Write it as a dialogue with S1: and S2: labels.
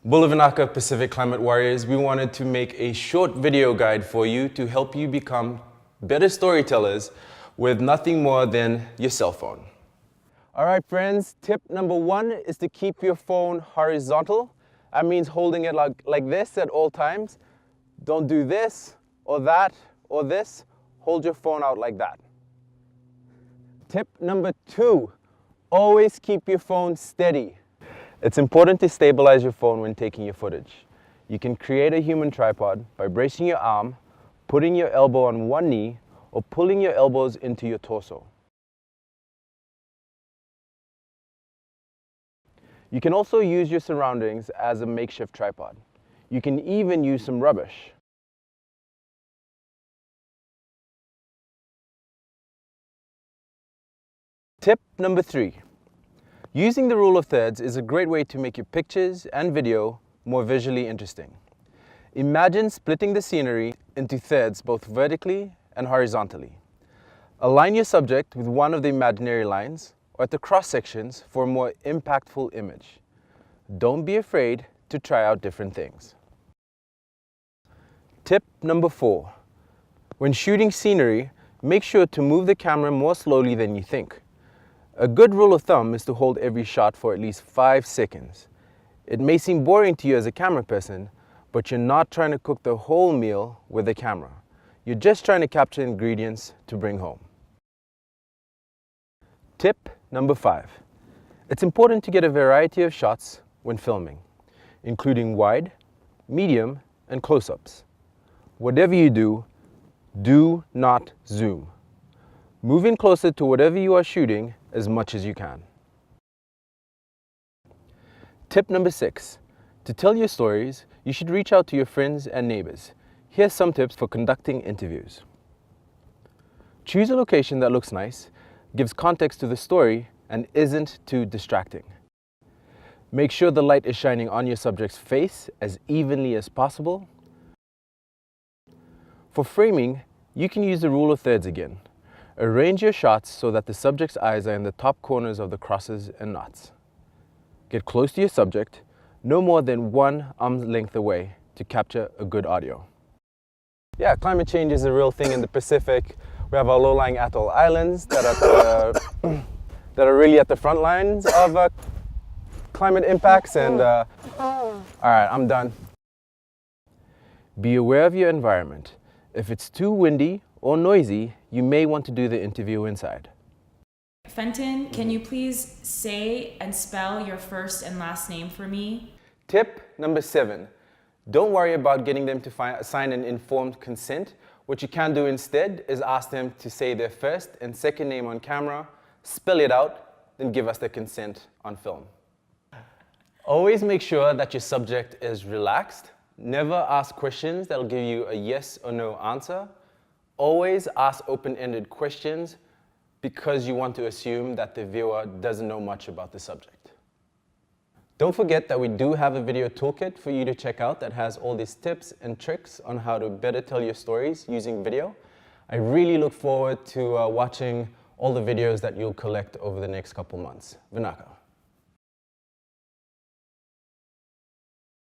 S1: Bulavanaka Pacific Climate Warriors, we wanted to make a short video guide for you to help you become better storytellers with nothing more than your cell phone. All right, friends, tip number 1 is to keep your phone horizontal. That means holding it like this at all times. Don't do this or that or this. Hold your phone out like that. Tip number 2, always keep your phone steady. It's important to stabilize your phone when taking your footage. You can create a human tripod by bracing your arm, putting your elbow on one knee, or pulling your elbows into your torso. You can also use your surroundings as a makeshift tripod. You can even use some rubbish. Tip number 3. Using the rule of thirds is a great way to make your pictures and video more visually interesting. Imagine splitting the scenery into thirds both vertically and horizontally. Align your subject with one of the imaginary lines or at the cross sections for a more impactful image. Don't be afraid to try out different things. Tip number 4. When shooting scenery, make sure to move the camera more slowly than you think. A good rule of thumb is to hold every shot for at least 5 seconds. It may seem boring to you as a camera person, but you're not trying to cook the whole meal with the camera. You're just trying to capture ingredients to bring home. Tip number 5. It's important to get a variety of shots when filming, including wide, medium, and close-ups. Whatever you do, do not zoom. Move in closer to whatever you are shooting as much as you can. Tip number 6. To tell your stories, you should reach out to your friends and neighbors. Here's some tips for conducting interviews. Choose a location that looks nice, gives context to the story, and isn't too distracting. Make sure the light is shining on your subject's face as evenly as possible. For framing, you can use the rule of thirds again. Arrange your shots so that the subject's eyes are in the top corners of the crosses and knots. Get close to your subject, no more than 1 arm's length away to capture a good audio. Yeah, climate change is a real thing in the Pacific. We have our low-lying atoll islands that are really at the front lines of climate impacts. And all right, I'm done. Be aware of your environment. If it's too windy or noisy, you may want to do the interview inside.
S2: Fenton, can you please say and spell your first and last name for me?
S1: Tip number 7. Don't worry about getting them to sign an informed consent. What you can do instead is ask them to say their first and second name on camera, spell it out, then give us their consent on film. Always make sure that your subject is relaxed. Never ask questions that will give you a yes or no answer. Always ask open-ended questions because you want to assume that the viewer doesn't know much about the subject. Don't forget that we do have a video toolkit for you to check out that has all these tips and tricks on how to better tell your stories using video. I really look forward to watching all the videos that you'll collect over the next couple months. Vinaka.